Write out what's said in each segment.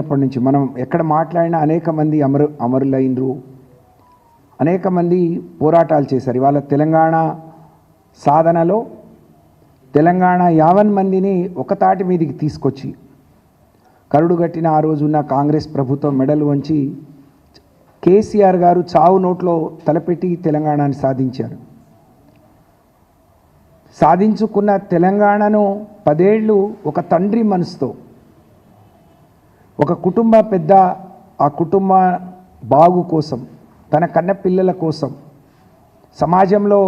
ఇప్పటి నుంచి మనం ఎక్కడ మాట్లాడినా అనేక మంది అమరులైనరు, అనేక మంది పోరాటాలు చేశారు. ఇవాళ తెలంగాణ సాధనలో తెలంగాణ 50 మందిని ఒకతాటి మీదకి తీసుకొచ్చి కరుడుగట్టిన ఆ రోజున్న కాంగ్రెస్ ప్రభుత్వం మెడలు వంచి కేసీఆర్ గారు చావు నోట్లో తలపెట్టి తెలంగాణని సాధించారు. సాధించుకున్న తెలంగాణను 10 ఏళ్ళు ఒక తండ్రి మనసుతో, ఒక కుటుంబ పెద్ద ఆ కుటుంబ బాగు కోసం, తన కన్న పిల్లల కోసం, సమాజంలో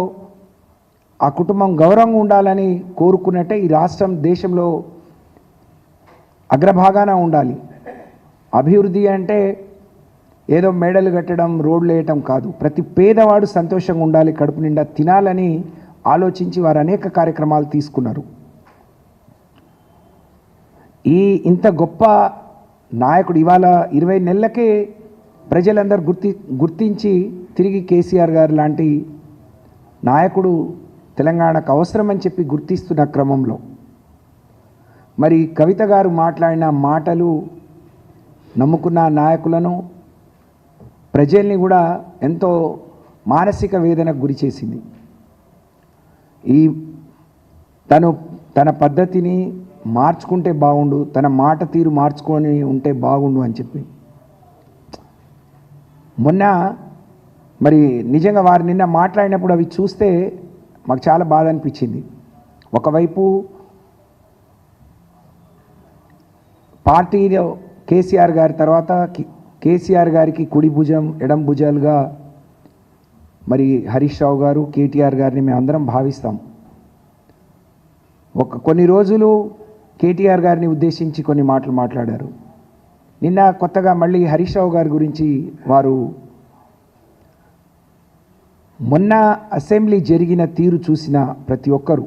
ఆ కుటుంబం గౌరవంగా ఉండాలని కోరుకున్నట్టే ఈ రాష్ట్రం దేశంలో అగ్రభాగాన ఉండాలి. అభివృద్ధి అంటే ఏదో మేడలు కట్టడం, రోడ్లు వేయటం కాదు. ప్రతి పేదవాడు సంతోషంగా ఉండాలి, కడుపు నిండా తినాలని ఆలోచించి వారు అనేక కార్యక్రమాలు తీసుకున్నారు. ఇంత గొప్ప నాయకుడు ఇవాళ 20 నెలలకే ప్రజలందరూ గుర్తించి తిరిగి కేసీఆర్ గారు లాంటి నాయకుడు తెలంగాణకు అవసరమని చెప్పి గుర్తిస్తున్న క్రమంలో మరి కవిత గారు మాట్లాడిన మాటలు నమ్ముకున్న నాయకులను, ప్రజల్ని కూడా ఎంతో మానసిక వేదనకు గురి చేసింది. తన పద్ధతిని మార్చుకుంటే బాగుండు, తన మాట తీరు మార్చుకొని ఉంటే బాగుండు అని చెప్పి మొన్న మరి నిజంగా వారు నిన్న మాట్లాడినప్పుడు అవి చూస్తే మాకు చాలా బాధ అనిపించింది. ఒకవైపు పార్టీలో కేసీఆర్ గారి తర్వాత కేసీఆర్ గారికి కుడి భుజం ఎడం భుజాలుగా మరి హరీష్ రావు గారు, కేటీఆర్ గారిని మేము అందరం భావిస్తాం. కొన్ని రోజులు కేటీఆర్ గారిని ఉద్దేశించి కొన్ని మాటలు మాట్లాడారు. నిన్న కొత్తగా మళ్ళీ హరీష్ రావు గారి గురించి వారు మొన్న అసెంబ్లీ జరిగిన తీరు చూసిన ప్రతి ఒక్కరూ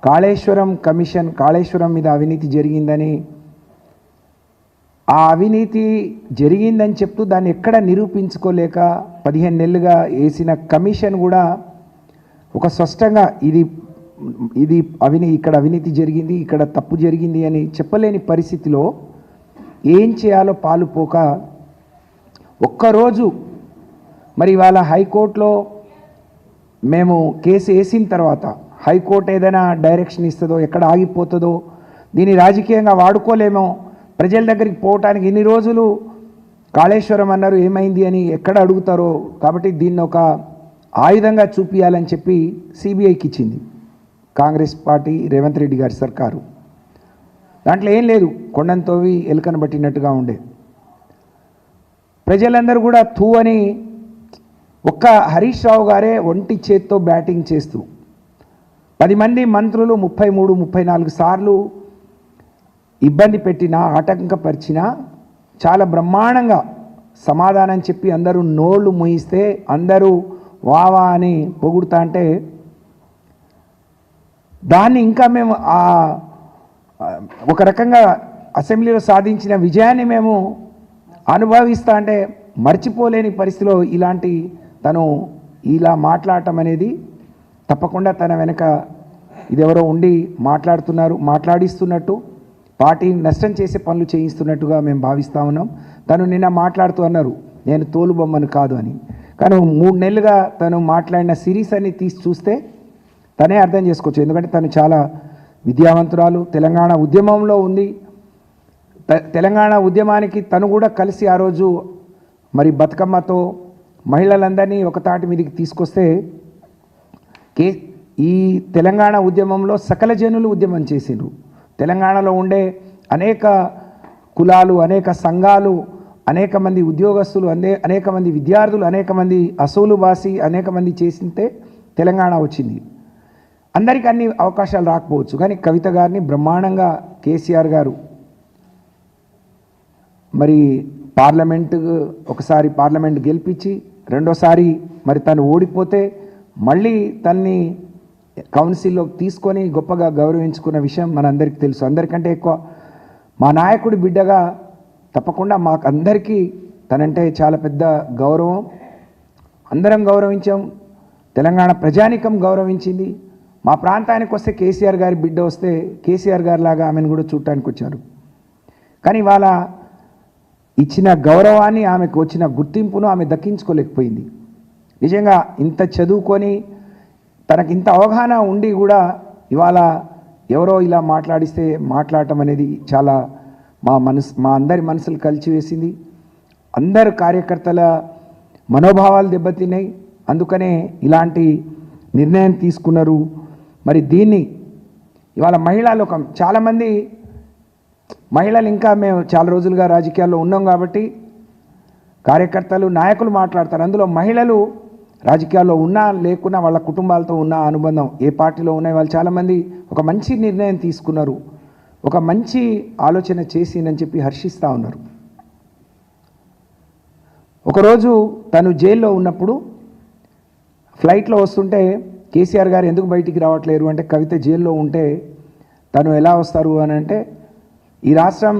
కాళేశ్వరం కమిషన్, కాళేశ్వరం మీద అవినీతి జరిగిందని, ఆ అవినీతి జరిగిందని చెప్తూ దాన్ని ఎక్కడ నిరూపించుకోలేక 15 నెలలుగా వేసిన కమిషన్ కూడా ఒక స్పష్టంగా ఇక్కడ అవినీతి జరిగింది, ఇక్కడ తప్పు జరిగింది అని చెప్పలేని పరిస్థితిలో ఏం చేయాలో పాలుపోక ఒక్కరోజు మరి ఇవాళ హైకోర్టులో మేము కేసు వేసిన తర్వాత హైకోర్టు ఏదైనా డైరెక్షన్ ఇస్తుందో, ఎక్కడ ఆగిపోతుందో, దీన్ని రాజకీయంగా వాడుకోలేమో, ప్రజల దగ్గరికి పోవటానికి ఇన్ని రోజులు కాళేశ్వరం అన్నారు ఏమైంది అని ఎక్కడ అడుగుతారో, కాబట్టి దీన్ని ఒక ఆయుధంగా చూపించాలని చెప్పి సిబిఐకి ఇచ్చింది కాంగ్రెస్ పార్టీ, రేవంత్ రెడ్డి గారి సర్కారు. దాంట్లో ఏం లేదు, కొండను తోవి ఎలుకను పట్టినట్టుగా ఉండే. ప్రజలందరూ కూడా తూ అని ఒక్క హరీష్ రావు గారే ఒంటి చేత్తో బ్యాటింగ్ చేస్తూ 10 మంది మంత్రులు 33-34 సార్లు ఇబ్బంది పెట్టినా, ఆటంకపరిచినా చాలా బ్రహ్మాండంగా సమాధానం చెప్పి అందరూ నోళ్ళు మూయిస్తే అందరూ వావా అని పొగుడుతా అంటే దాన్ని ఇంకా మేము ఒక రకంగా అసెంబ్లీలో సాధించిన విజయాన్ని మేము అనుభవిస్తా అంటే మర్చిపోలేని పరిస్థితిలో ఇలాంటి తను ఇలా మాట్లాడటం అనేది తప్పకుండా తన వెనక ఇదెవరో ఉండి మాట్లాడిస్తున్నట్టు, పార్టీని నష్టం చేసే పనులు చేయిస్తున్నట్టుగా మేము భావిస్తూ ఉన్నాం. తను నిన్న మాట్లాడుతూ అన్నారు నేను తోలుబొమ్మను కాదు అని. కానీ 3 నెలలుగా తను మాట్లాడిన సిరీస్ అన్ని తీసి చూస్తే తనే అర్థం చేసుకోవచ్చు. ఎందుకంటే తను చాలా విద్యావంతురాలు, తెలంగాణ ఉద్యమంలో ఉంది. తెలంగాణ ఉద్యమానికి తను కూడా కలిసి ఆ రోజు మరి బతుకమ్మతో మహిళలందరినీ ఒకతాటి మీదకి తీసుకొస్తే ఈ తెలంగాణ ఉద్యమంలో సకల జనులు ఉద్యమం చేసిండ్రు. తెలంగాణలో ఉండే అనేక కులాలు, అనేక సంఘాలు, అనేక మంది ఉద్యోగస్తులు, అనేక మంది విద్యార్థులు, అనేక మంది అసూలు బాసి అనేక మంది చేసింటే తెలంగాణ వచ్చింది. అందరికీ అన్ని అవకాశాలు రాకపోవచ్చు, కానీ కవిత గారిని బ్రహ్మాండంగా కేసీఆర్ గారు మరి ఒకసారి పార్లమెంట్ గెలిపించి, రెండోసారి మరి తను ఓడిపోతే మళ్ళీ తన్ని కౌన్సిల్లోకి తీసుకొని గొప్పగా గౌరవించుకున్న విషయం మనందరికీ తెలుసు. అందరికంటే ఎక్కువ మా నాయకుడి బిడ్డగా తప్పకుండా మాకు అందరికీ తనంటే చాలా పెద్ద గౌరవం. అందరం గౌరవించాం, తెలంగాణ ప్రజానికం గౌరవించింది. మా ప్రాంతానికి వస్తే కేసీఆర్ గారి బిడ్డ వస్తే కేసీఆర్ గారి లాగా ఆమెను కూడా చూడటానికి వచ్చారు. కానీ వాళ్ళ ఇచ్చిన గౌరవాన్ని, ఆమెకు వచ్చిన గుర్తింపును ఆమె దక్కించుకోలేకపోయింది. నిజంగా ఇంత చదువుకొని తనకి ఇంత అవగాహన ఉండి కూడా ఇవాళ ఎవరో ఇలా మాట్లాడిస్తే మాట్లాడటం అనేది చాలా మా అందరి మనసులు కలిచివేసింది. అందరు కార్యకర్తల మనోభావాలు దెబ్బతిన్నాయి. అందుకనే ఇలాంటి నిర్ణయం తీసుకున్నారు. మరి దీన్ని ఇవాళ మహిళా లోకం చాలామంది మహిళలు, ఇంకా మేము చాలా రోజులుగా రాజకీయాల్లో ఉన్నాం కాబట్టి కార్యకర్తలు నాయకులు మాట్లాడతారు. అందులో మహిళలు రాజకీయాల్లో ఉన్నా లేకున్నా వాళ్ళ కుటుంబాలతో ఉన్న అనుబంధం ఏ పార్టీలో ఉన్నాయి వాళ్ళు చాలామంది ఒక మంచి నిర్ణయం తీసుకున్నారు, ఒక మంచి ఆలోచన చేసిందని చెప్పి హర్షిస్తూ ఉన్నారు. ఒకరోజు తను జైల్లో ఉన్నప్పుడు ఫ్లైట్లో వస్తుంటే కేసీఆర్ గారు ఎందుకు బయటికి రావట్లేరు అంటే, కవిత జైల్లో ఉంటే తను ఎలా వస్తారు అని అంటే, ఈ రాష్ట్రం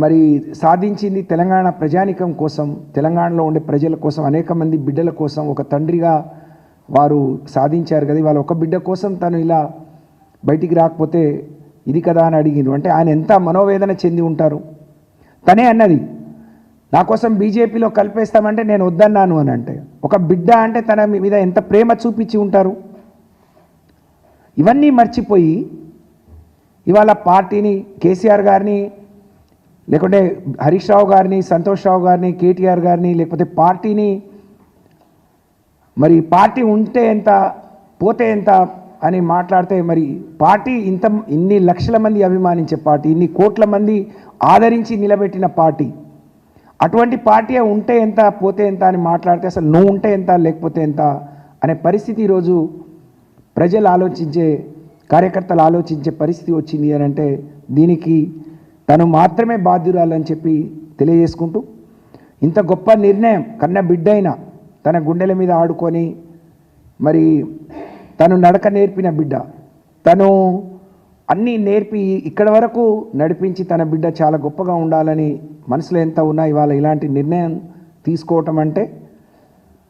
మరి సాధించింది తెలంగాణ ప్రజానికం కోసం, తెలంగాణలో ఉండే ప్రజల కోసం, అనేక మంది బిడ్డల కోసం ఒక తండ్రిగా వారు సాధించారు కదా. ఇవాళ ఒక బిడ్డ కోసం తను ఇలా బయటికి రాకపోతే ఇది కదా అని అడిగినారు. అంటే ఆయన ఎంత మనోవేదన చెంది ఉంటారు. తనే అన్నది, నా కోసం బీజేపీలో కలిపేస్తామంటే నేను వద్దన్నాను అని. అంటే ఒక బిడ్డ అంటే తన మీద ఎంత ప్రేమ చూపించి ఉంటారు. ఇవన్నీ మర్చిపోయి ఇవాళ పార్టీని, కేసీఆర్ గారిని, లేకుంటే హరీష్ రావు గారిని, సంతోష్ రావు గారిని, కేటీఆర్ గారిని, లేకపోతే పార్టీని, మరి పార్టీ ఉంటే ఎంత పోతే ఎంత అని మాట్లాడితే, మరి పార్టీ ఇన్ని లక్షల మంది అభిమానించే పార్టీ, ఇన్ని కోట్ల మంది ఆదరించి నిలబెట్టిన పార్టీ, అటువంటి పార్టీ ఉంటే ఎంత పోతే ఎంత అని మాట్లాడితే అసలు నువ్వు ఉంటే ఎంత లేకపోతే ఎంత అనే పరిస్థితి ఈరోజు ప్రజలు ఆలోచించే, కార్యకర్తలు ఆలోచించే పరిస్థితి వచ్చింది అని అంటే, దీనికి తను మాత్రమే బాధ్యురాలని చెప్పి తెలియజేసుకుంటూ, ఇంత గొప్ప నిర్ణయం కన్న బిడ్డైన తన గుండెల మీద ఆడుకొని మరి తను నడక నేర్పిన బిడ్డ, తను అన్నీ నేర్పి ఇక్కడ వరకు నడిపించి తన బిడ్డ చాలా గొప్పగా ఉండాలని మనసులో ఎంత ఉన్నా ఇవాళ ఇలాంటి నిర్ణయం తీసుకోవటం అంటే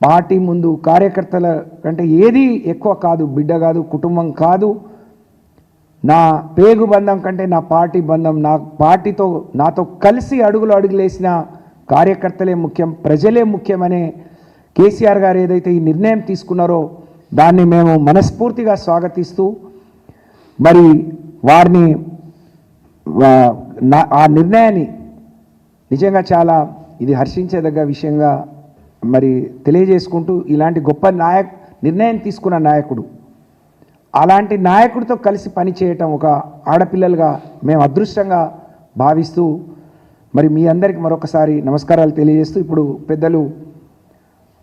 పార్టీ ముందు కార్యకర్తల కంటే ఏది ఎక్కువ కాదు, బిడ్డ కాదు, కుటుంబం కాదు. నా పేగు బంధం కంటే నా పార్టీ బంధం, నా పార్టీతో నాతో కలిసి అడుగులేసిన కార్యకర్తలే ముఖ్యం, ప్రజలే ముఖ్యమనే కేసీఆర్ గారు ఏదైతే ఈ నిర్ణయం తీసుకున్నారో దాన్ని మేము మనస్ఫూర్తిగా స్వాగతిస్తూ, మరి వారిని ఆ నిర్ణయాన్ని నిజంగా చాలా ఇది హర్షించేదగ్గ విషయంగా మరి తెలియజేసుకుంటూ, ఇలాంటి గొప్ప నిర్ణయం తీసుకున్న నాయకుడు, అలాంటి నాయకుడితో కలిసి పనిచేయటం ఒక ఆడపిల్లలుగా మేము అదృష్టంగా భావిస్తూ, మరి మీ అందరికీ మరొకసారి నమస్కారాలు తెలియజేస్తూ ఇప్పుడు పెద్దలు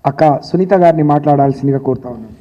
అక్క సునీత గారిని మాట్లాడాల్సిందిగా కోరుతా ఉన్నాను.